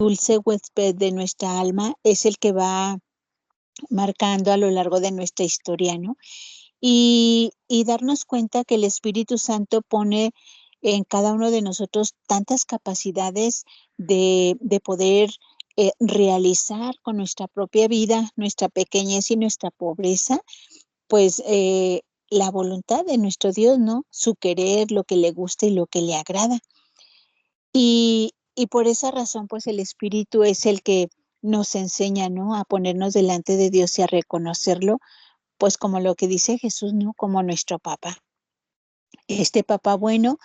dulce huésped de nuestra alma, es el que va marcando a lo largo de nuestra historia, ¿no? Y darnos cuenta que el Espíritu Santo pone en cada uno de nosotros tantas capacidades de poder realizar con nuestra propia vida, nuestra pequeñez y nuestra pobreza, pues la voluntad de nuestro Dios, ¿no? Su querer, lo que le gusta y lo que le agrada. Y por esa razón, pues el Espíritu es el que nos enseña, ¿no? A ponernos delante de Dios y a reconocerlo, pues como lo que dice Jesús, ¿no? Como nuestro papá. Este papá bueno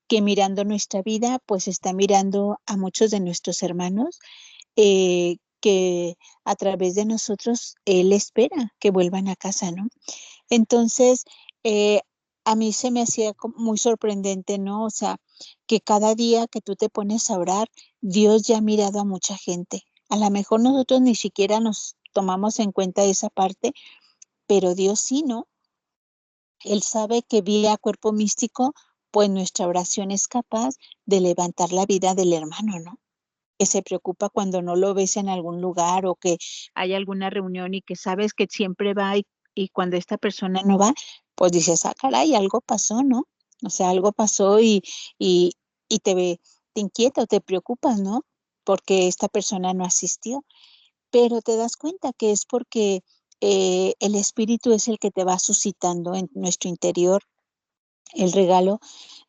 que mirando nuestra vida, pues está mirando a muchos de nuestros hermanos, que a través de nosotros Él espera que vuelvan a casa, ¿no? Entonces, eh, a mí se me hacía muy sorprendente, ¿no? O sea, que cada día que tú te pones a orar, Dios ya ha mirado a mucha gente. A lo mejor nosotros ni siquiera nos tomamos en cuenta esa parte, pero Dios sí, ¿no? Él sabe que vía cuerpo místico, pues nuestra oración es capaz de levantar la vida del hermano, ¿no? Que se preocupa cuando no lo ves en algún lugar o que hay alguna reunión y que sabes que siempre va y cuando esta persona no va, pues dices, ah, caray, algo pasó, ¿no? O sea, algo pasó y, y te inquieta o te preocupas, ¿no? Porque esta persona no asistió. Pero te das cuenta que es porque el espíritu es el que te va suscitando en nuestro interior el regalo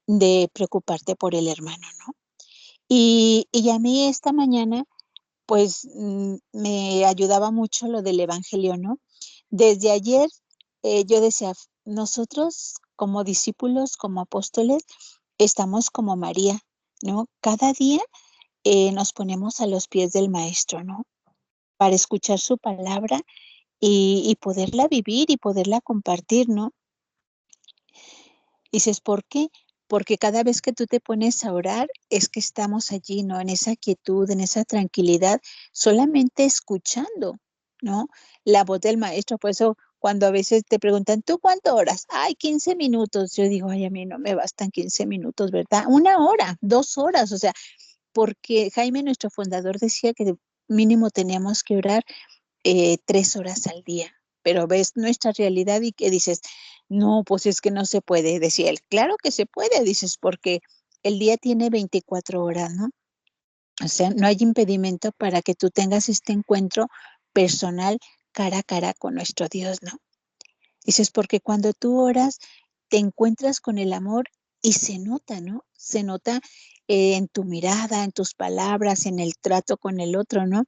de preocuparte por el hermano, ¿no? Y a mí esta mañana pues me ayudaba mucho lo del evangelio, ¿no? Desde ayer yo decía, nosotros como discípulos, como apóstoles, estamos como María, ¿no? Cada día nos ponemos a los pies del Maestro, ¿no? Para escuchar su palabra y poderla vivir y poderla compartir, ¿no? Dices, ¿por qué? Porque cada vez que tú te pones a orar, es que estamos allí, ¿no? En esa quietud, en esa tranquilidad, solamente escuchando, ¿no? La voz del maestro. Por eso, cuando a veces te preguntan, ¿tú cuánto oras? Ay, 15 minutos. Yo digo, ay, a mí no me bastan 15 minutos, ¿verdad? 1 hora, 2 horas. O sea, porque Jaime, nuestro fundador, decía que mínimo teníamos que orar 3 horas al día, pero ves nuestra realidad y que dices, no, pues es que no se puede, decía él, claro que se puede, dices, porque el día tiene 24 horas, ¿no? O sea, no hay impedimento para que tú tengas este encuentro personal cara a cara con nuestro Dios, ¿no? Dices, porque cuando tú oras, te encuentras con el amor y se nota, ¿no? Se nota en tu mirada, en tus palabras, en el trato con el otro, ¿no?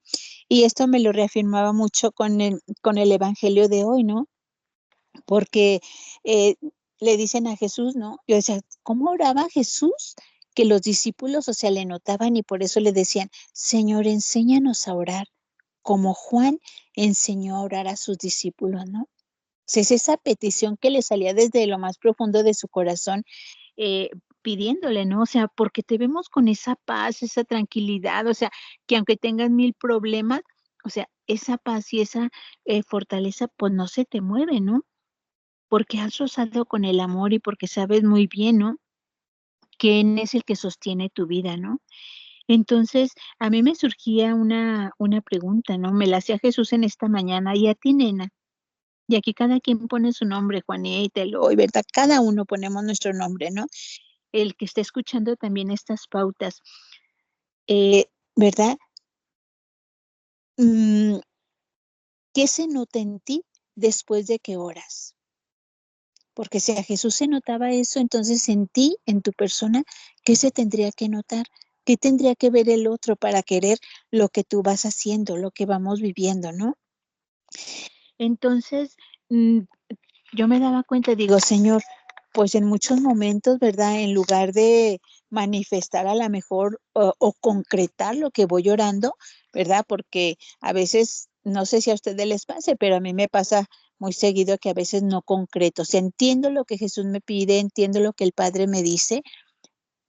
Y esto me lo reafirmaba mucho con el Evangelio de hoy, ¿no? Porque eh, le dicen a Jesús, ¿no? Yo decía, ¿cómo oraba Jesús? Que los discípulos, o sea, le notaban y por eso le decían, Señor, enséñanos a orar, como Juan enseñó a orar a sus discípulos, ¿no? Sea, es esa petición que le salía desde lo más profundo de su corazón, eh, pidiéndole, ¿no? O sea, porque te vemos con esa paz, esa tranquilidad, o sea, que aunque tengas 1000 problemas, o sea, esa paz y esa fortaleza, pues no se te mueve, ¿no? Porque has rozado con el amor y porque sabes muy bien, ¿no? Quién es el que sostiene tu vida, ¿no? Entonces, a mí me surgía una pregunta, ¿no? Me la hacía Jesús en esta mañana, y a ti, nena, y aquí cada quien pone su nombre, Juanita, Eloy, ¿verdad? Cada uno ponemos nuestro nombre, ¿no? El que está escuchando también estas pautas, ¿verdad? Mm, ¿Qué se nota en ti después de que oras? Porque si a Jesús se notaba eso, entonces en ti, en tu persona, ¿qué se tendría que notar? ¿Qué tendría que ver el otro para querer lo que tú vas haciendo, lo que vamos viviendo, ¿no? Entonces, mm, yo me daba cuenta, digo, Señor, pues en muchos momentos, ¿verdad? En lugar de manifestar a la mejor o concretar lo que voy orando, ¿verdad? Porque a veces, no sé si a ustedes les pase, pero a mí me pasa muy seguido que a veces no concreto. O sea, entiendo lo que Jesús me pide, entiendo lo que el Padre me dice,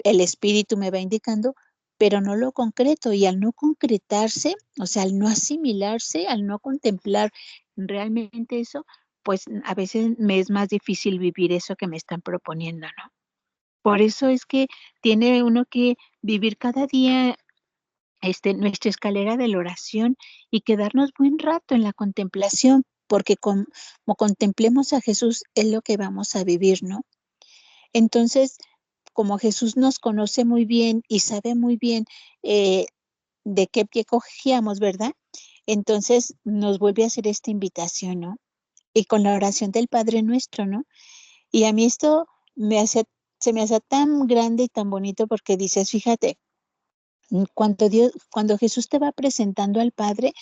el Espíritu me va indicando, pero no lo concreto. Y al no concretarse, o sea, al no asimilarse, al no contemplar realmente eso, pues a veces me es más difícil vivir eso que me están proponiendo, ¿no? Por eso es que tiene uno que vivir cada día nuestra escalera de la oración y quedarnos buen rato en la contemplación, porque como contemplemos a Jesús es lo que vamos a vivir, ¿no? Entonces, como Jesús nos conoce muy bien y sabe muy bien eh, de qué pie cogíamos, ¿verdad? Entonces nos vuelve a hacer esta invitación, ¿no? Y con la oración del Padre Nuestro, ¿no? Y a mí esto se me hace tan grande y tan bonito porque dices, fíjate, cuando Jesús te va presentando al Padre,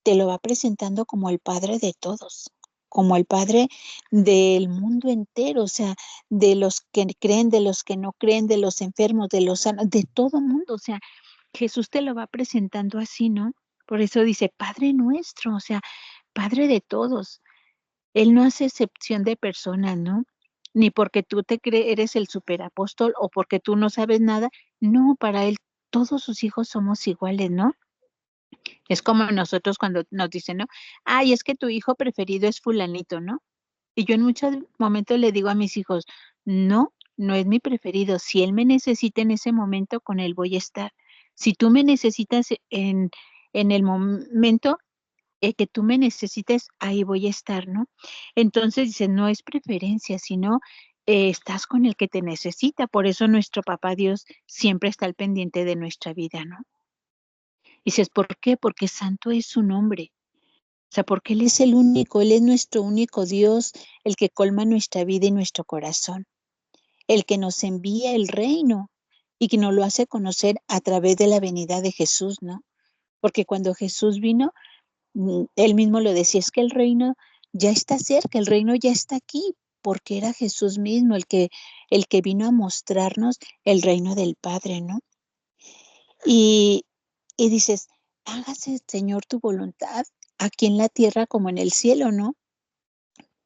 te lo va presentando como el Padre de todos, como el Padre del mundo entero, o sea, de los que creen, de los que no creen, de los enfermos, de los sanos, de todo mundo, o sea, Jesús te lo va presentando así, ¿no? Por eso dice, Padre nuestro, o sea, Padre de todos. Él no hace excepción de personas, ¿no? Ni porque tú te crees, eres el superapóstol o porque tú no sabes nada. No, para Él todos sus hijos somos iguales, ¿no? Es como nosotros cuando nos dicen, ¿no? Ay, es que tu hijo preferido es fulanito, ¿no? Y yo en muchos momentos le digo a mis hijos, no, no es mi preferido. Si él me necesita en ese momento, con él voy a estar. Si tú me necesitas en el momento que tú me necesites, ahí voy a estar, ¿no? Entonces dice, no es preferencia, sino estás con el que te necesita. Por eso nuestro papá Dios siempre está al pendiente de nuestra vida, ¿no? Dices, ¿por qué? Porque santo es su nombre. O sea, porque Él es el único, Él es nuestro único Dios, el que colma nuestra vida y nuestro corazón, el que nos envía el reino y que nos lo hace conocer a través de la venida de Jesús, ¿no? Porque cuando Jesús vino, Él mismo lo decía, es que el reino ya está cerca, el reino ya está aquí, porque era Jesús mismo el que vino a mostrarnos el reino del Padre, ¿no? Y, y dices, hágase, Señor, tu voluntad aquí en la tierra como en el cielo, ¿no?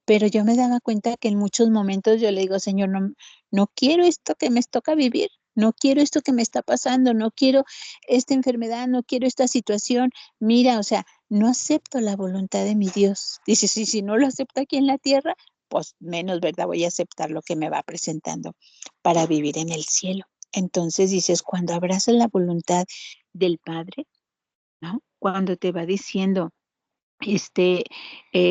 Pero yo me daba cuenta que en muchos momentos yo le digo, Señor, no, no quiero esto que me toca vivir, no quiero esto que me está pasando, no quiero esta enfermedad, no quiero esta situación. Mira, o sea, no acepto la voluntad de mi Dios. Dice, sí, si no lo acepto aquí en la tierra, pues menos, ¿verdad? Voy a aceptar lo que me va presentando para vivir en el cielo. Entonces dices, cuando abrazas la voluntad del Padre, ¿no? Cuando te va diciendo, este,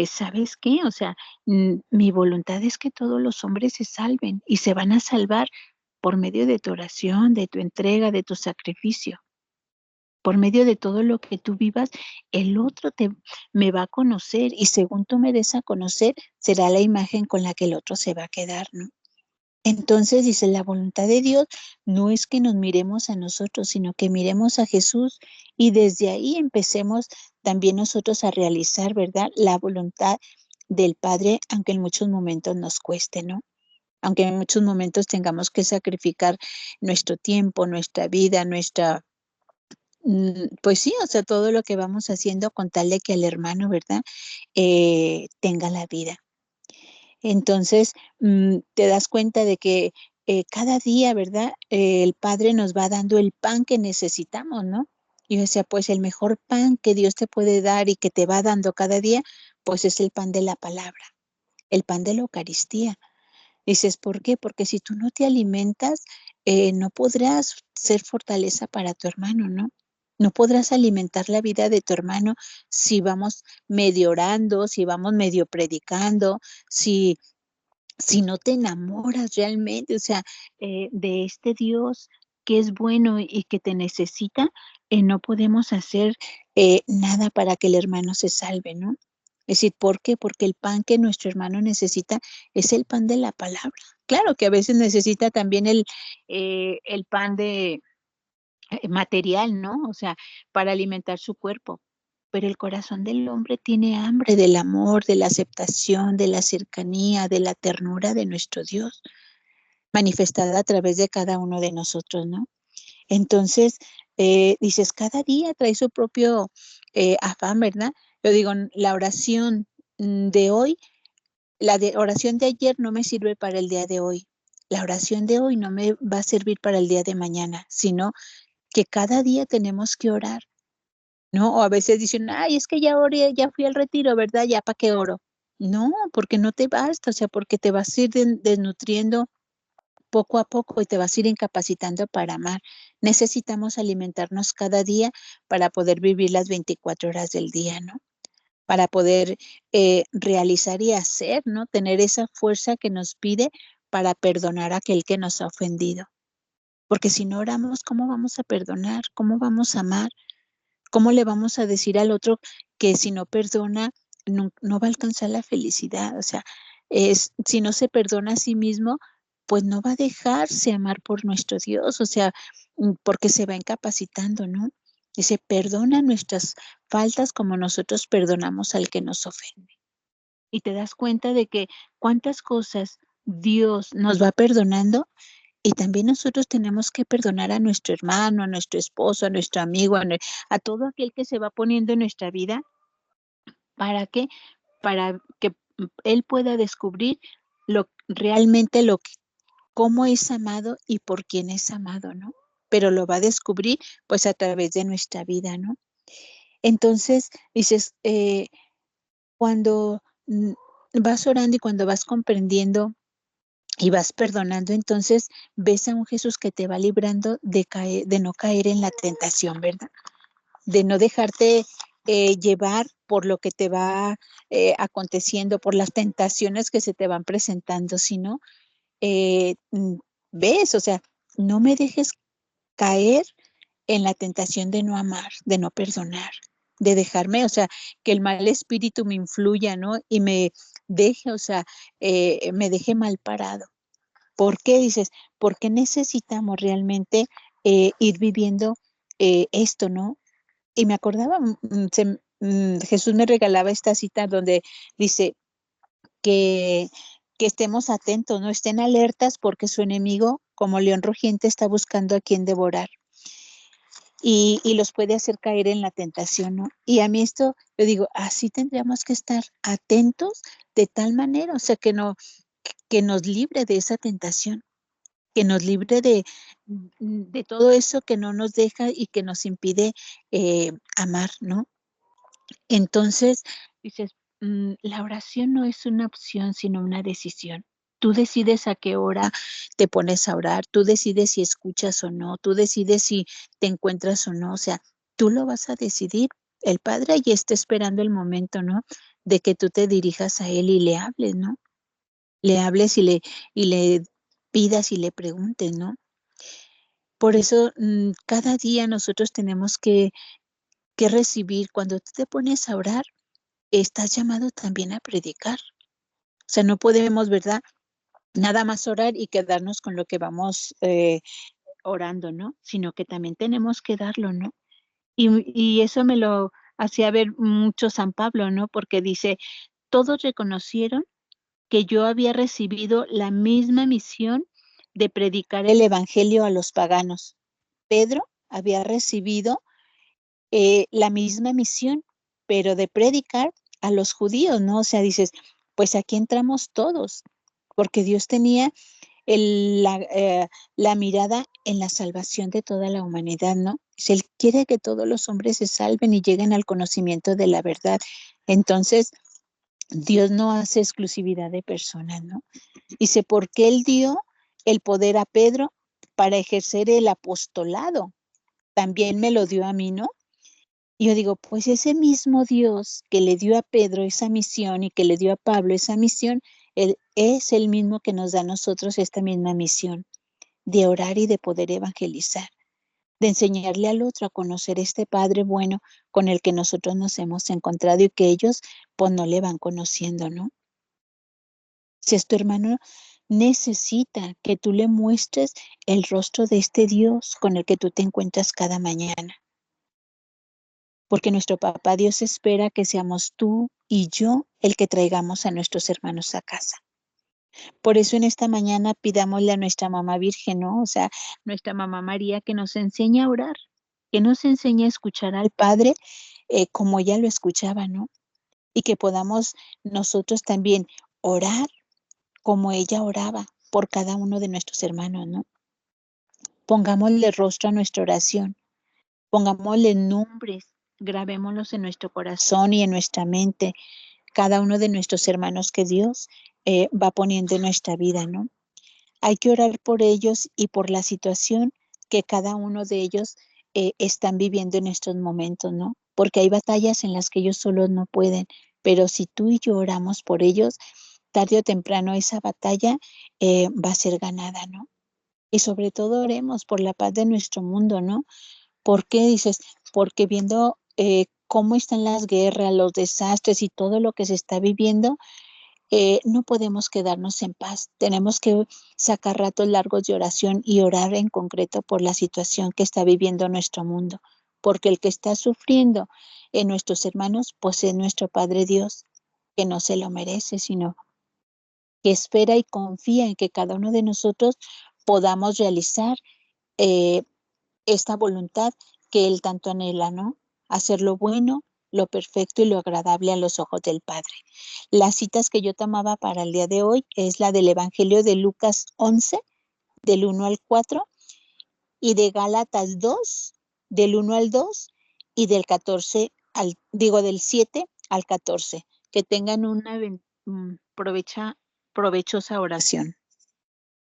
¿sabes qué? O sea, mi voluntad es que todos los hombres se salven y se van a salvar por medio de tu oración, de tu entrega, de tu sacrificio. Por medio de todo lo que tú vivas, el otro me va a conocer y según tú me des a conocer, será la imagen con la que el otro se va a quedar, ¿no? Entonces dice, la voluntad de Dios no es que nos miremos a nosotros, sino que miremos a Jesús y desde ahí empecemos también nosotros a realizar, ¿verdad? La voluntad del Padre, aunque en muchos momentos nos cueste, ¿no? Aunque en muchos momentos tengamos que sacrificar nuestro tiempo, nuestra vida, pues sí, o sea, todo lo que vamos haciendo con tal de que el hermano, ¿verdad? Tenga la vida. Entonces, te das cuenta de que cada día, ¿verdad? El Padre nos va dando el pan que necesitamos, ¿no? Y yo decía, pues el mejor pan que Dios te puede dar y que te va dando cada día, pues es el pan de la palabra, el pan de la Eucaristía. Dices, ¿por qué? Porque si tú no te alimentas, no podrás ser fortaleza para tu hermano, ¿no? No podrás alimentar la vida de tu hermano si vamos medio orando, si vamos medio predicando, si no te enamoras realmente, o sea, de este Dios que es bueno y que te necesita, no podemos hacer nada para que el hermano se salve, ¿no? Es decir, ¿por qué? Porque el pan que nuestro hermano necesita es el pan de la palabra. Claro que a veces necesita también el pan de material, ¿no? O sea, para alimentar su cuerpo. Pero el corazón del hombre tiene hambre del amor, de la aceptación, de la cercanía, de la ternura de nuestro Dios, manifestada a través de cada uno de nosotros, ¿no? Entonces, dices, cada día trae su propio afán, ¿verdad? Yo digo, la oración de hoy, oración de ayer no me sirve para el día de hoy. La oración de hoy no me va a servir para el día de mañana, sino que cada día tenemos que orar, ¿no? O a veces dicen, ay, es que ya oré, ya fui al retiro, ¿verdad? Ya para qué oro. No, porque no te basta, o sea, porque te vas a ir desnutriendo poco a poco y te vas a ir incapacitando para amar. Necesitamos alimentarnos cada día para poder vivir las 24 horas del día, ¿no? Para poder realizar y hacer, ¿no? Tener esa fuerza que nos pide para perdonar a aquel que nos ha ofendido. Porque si no oramos, ¿cómo vamos a perdonar? ¿Cómo vamos a amar? ¿Cómo le vamos a decir al otro que si no perdona, no va a alcanzar la felicidad? O sea, si no se perdona a sí mismo, pues no va a dejarse amar por nuestro Dios, o sea, porque se va incapacitando, ¿no? Dice, perdona nuestras faltas como nosotros perdonamos al que nos ofende. Y te das cuenta de que cuántas cosas Dios nos va perdonando y también nosotros tenemos que perdonar a nuestro hermano, a nuestro esposo, a nuestro amigo, a todo aquel que se va poniendo en nuestra vida. ¿Para qué? Para que él pueda descubrir realmente cómo es amado y por quién es amado, ¿no? Pero lo va a descubrir pues a través de nuestra vida, ¿no? Entonces, dices, cuando vas orando y cuando vas comprendiendo y vas perdonando, entonces ves a un Jesús que te va librando de no caer en la tentación, ¿verdad? De no dejarte llevar por lo que te va aconteciendo, por las tentaciones que se te van presentando, sino eh, mm, ves, o sea, no me dejes caer en la tentación de no amar, de no perdonar, de dejarme, o sea, que el mal espíritu me influya, ¿no? Y me deje, o sea, me deje mal parado. ¿Por qué dices? Porque necesitamos realmente ir viviendo esto, ¿no? Y me acordaba, Jesús me regalaba esta cita donde dice que, que estemos atentos, no estén alertas porque su enemigo, como león rugiente, está buscando a quien devorar y los puede hacer caer en la tentación, ¿no? Y a mí esto, yo digo, así tendríamos que estar atentos de tal manera, o sea, que nos libre de esa tentación, que nos libre de todo eso que no nos deja y que nos impide amar, ¿no? Entonces, dices, la oración no es una opción, sino una decisión. Tú decides a qué hora te pones a orar, tú decides si escuchas o no, tú decides si te encuentras o no, o sea, tú lo vas a decidir. El Padre ya está esperando el momento, ¿no? De que tú te dirijas a Él y le hables, ¿no? Le hables y le pidas y le preguntes, ¿no? Por eso, cada día nosotros tenemos que recibir, cuando tú te pones a orar, estás llamado también a predicar. O sea, no podemos, ¿verdad? Nada más orar y quedarnos con lo que vamos orando, ¿no? Sino que también tenemos que darlo, ¿no? Y eso me lo hacía ver mucho San Pablo, ¿no? Porque dice, todos reconocieron que yo había recibido la misma misión de predicar el evangelio a los paganos. Pedro había recibido la misma misión, pero de predicar a los judíos, ¿no? O sea, dices, pues aquí entramos todos, porque Dios tenía la mirada en la salvación de toda la humanidad, ¿no? Si Él quiere que todos los hombres se salven y lleguen al conocimiento de la verdad. Entonces, Dios no hace exclusividad de personas, ¿no? Dice, porque Él dio el poder a Pedro para ejercer el apostolado. También me lo dio a mí, ¿no? Y yo digo, pues ese mismo Dios que le dio a Pedro esa misión y que le dio a Pablo esa misión, Él es el mismo que nos da a nosotros esta misma misión de orar y de poder evangelizar, de enseñarle al otro a conocer este Padre bueno con el que nosotros nos hemos encontrado y que ellos pues no le van conociendo, ¿no? Si es tu hermano, necesita que tú le muestres el rostro de este Dios con el que tú te encuentras cada mañana. Porque nuestro papá Dios espera que seamos tú y yo el que traigamos a nuestros hermanos a casa. Por eso en esta mañana pidámosle a nuestra mamá Virgen, ¿no? O sea, nuestra mamá María, que nos enseñe a orar, que nos enseñe a escuchar al Padre como ella lo escuchaba, ¿no? Y que podamos nosotros también orar como ella oraba por cada uno de nuestros hermanos, ¿no? Pongámosle rostro a nuestra oración. Pongámosle nombres, grabémoslos en nuestro corazón y en nuestra mente, cada uno de nuestros hermanos que Dios va poniendo en nuestra vida, ¿no? Hay que orar por ellos y por la situación que cada uno de ellos están viviendo en estos momentos, ¿no? Porque hay batallas en las que ellos solos no pueden, pero si tú y yo oramos por ellos, tarde o temprano esa batalla va a ser ganada, ¿no? Y sobre todo oremos por la paz de nuestro mundo, ¿no? ¿Por qué dices? Porque viendo cómo están las guerras, los desastres y todo lo que se está viviendo, no podemos quedarnos en paz. Tenemos que sacar ratos largos de oración y orar en concreto por la situación que está viviendo nuestro mundo. Porque el que está sufriendo en nuestros hermanos, pues es nuestro Padre Dios, que no se lo merece, sino que espera y confía en que cada uno de nosotros podamos realizar eh, esta voluntad que Él tanto anhela, ¿no? Hacer lo bueno, lo perfecto y lo agradable a los ojos del Padre. Las citas que yo tomaba para el día de hoy es la del Evangelio de Lucas 11, del 1 al 4, y de Gálatas 2, del 1 al 2, y del 14 al, digo, del 7 al 14. Que tengan una provechosa oración.